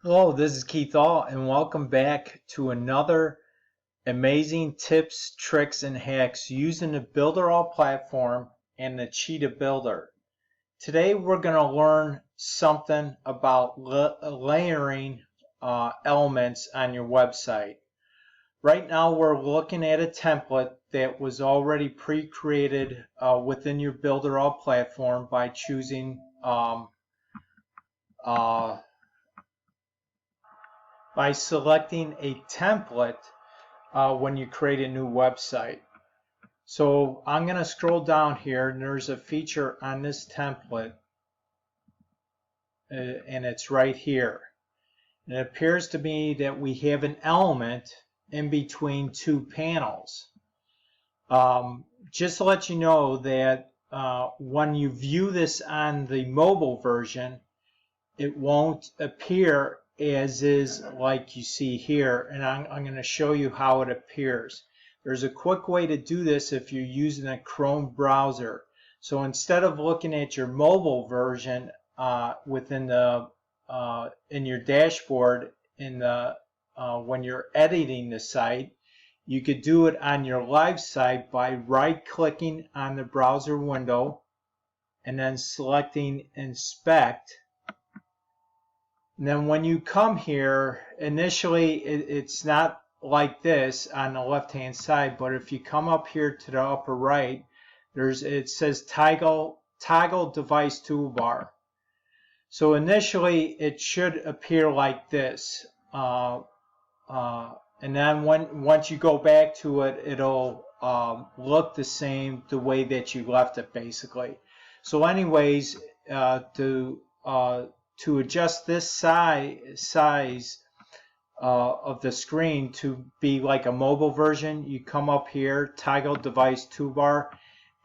Hello, this is Keith All, and welcome back to another amazing tips, tricks, and hacks using the Builderall Platform and the Cheetah Builder. Today we're going to learn something about layering elements on your website. Right now we're looking at a template that was already pre-created within your Builderall Platform by choosing by selecting a template when you create a new website. So I'm going to scroll down here, and there's a feature on this template, and it's right here. And it appears to me that we have an element in between two panels. Just to let you know that when you view this on the mobile version, it won't appear as is like you see here, and I'm going to show you how it appears. There's a quick way to do this if you're using a Chrome browser. So instead of looking at your mobile version within the in your dashboard in the when you're editing the site, you could do it on your live site by right-clicking on the browser window and then selecting Inspect. And then when you come here, initially it's not like this on the left-hand side, but if you come up here to the upper right, it says toggle device toolbar. So initially it should appear like this, and then once you go back to it, it'll look the same the way that you left it, basically. So anyways, to adjust this size of the screen to be like a mobile version, you come up here, toggle device toolbar.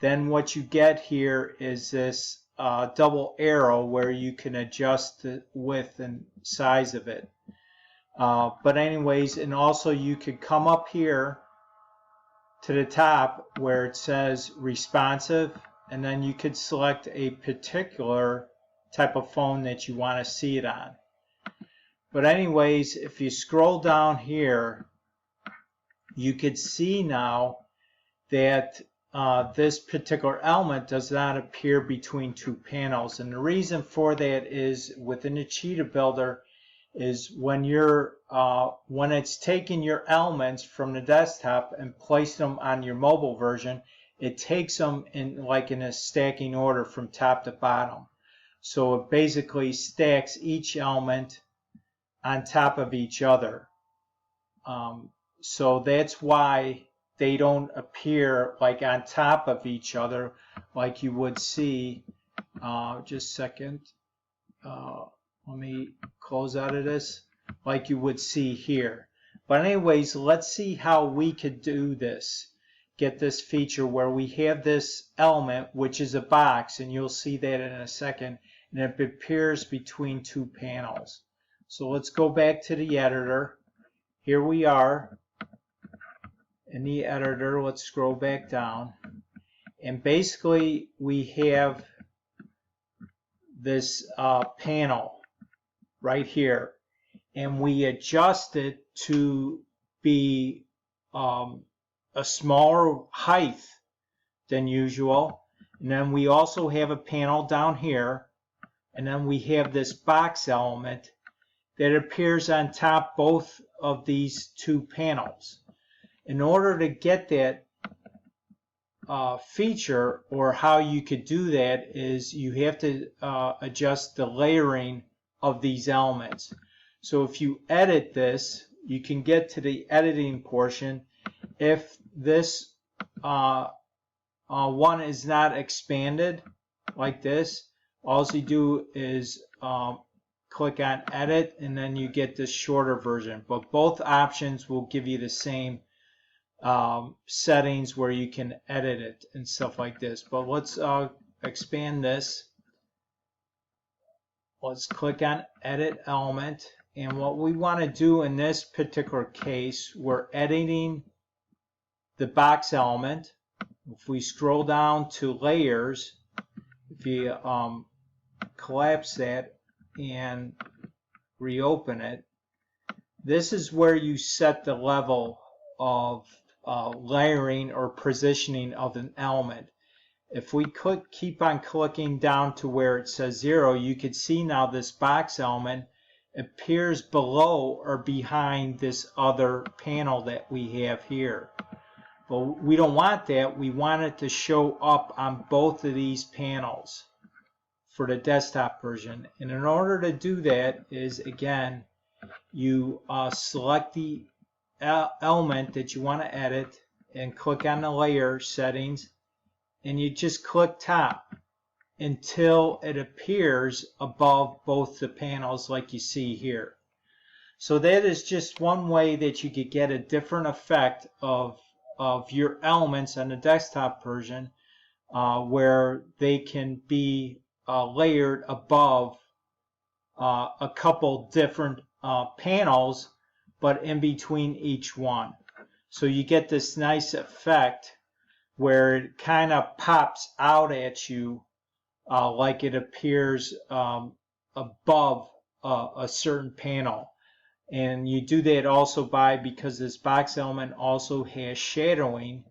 Then what you get here is this double arrow where you can adjust the width and size of it. But anyways, and also you could come up here to the top where it says responsive, and then you could select a particular type of phone that you want to see it on. But anyways, if you scroll down here, you could see now that this particular element does not appear between two panels. And the reason for that is within the Cheetah Builder is when it's taking your elements from the desktop and placing them on your mobile version, it takes them in a stacking order from top to bottom. So it basically stacks each element on top of each other. So that's why they don't appear like on top of each other like you would see. Just a second. Let me close out of this. Like you would see here. But anyways, let's see how we could do this. Get this feature where we have this element, which is a box, and you'll see that in a second, and it appears between two panels. So let's go back to the editor. Here we are in the editor. Let's scroll back down, and basically we have this panel right here, and we adjust it to be a smaller height than usual. And then we also have a panel down here, and then we have this box element that appears on top both of these two panels. In order to get that feature, or how you could do that, is you have to adjust the layering of these elements. So if you edit this, you can get to the editing portion. If this one is not expanded like this, all you do is click on edit, and then you get this shorter version. But both options will give you the same settings where you can edit it and stuff like this. But let's expand this. Let's click on edit element, and what we want to do in this particular case, we're editing the box element. If we scroll down to layers, if you collapse that and reopen it, this is where you set the level of layering or positioning of an element. If we keep on clicking down to where it says 0, you can see now this box element appears below or behind this other panel that we have here. But we don't want that. We want it to show up on both of these panels for the desktop version. And in order to do that is, again, you select the element that you want to edit and click on the layer settings, and you just click top until it appears above both the panels like you see here. So that is just one way that you could get a different effect of your elements on the desktop version, where they can be layered above a couple different panels, but in between each one. So you get this nice effect where it kind of pops out at you like it appears above a certain panel. And you do that also because this box element also has shadowing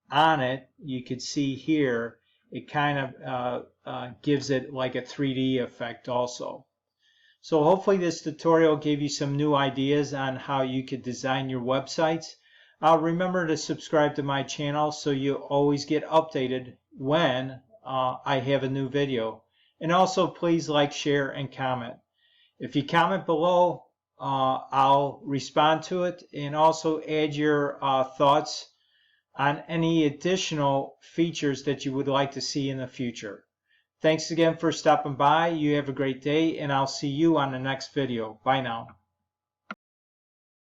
on it. You can see here it kind of gives it like a 3D effect also. So hopefully this tutorial gave you some new ideas on how you could design your websites. Remember to subscribe to my channel so you always get updated when I have a new video. And also please like, share, and comment. If you comment below, I'll respond to it, and also add your thoughts on any additional features that you would like to see in the future. Thanks again for stopping by. You have a great day, and I'll see you on the next video. Bye now.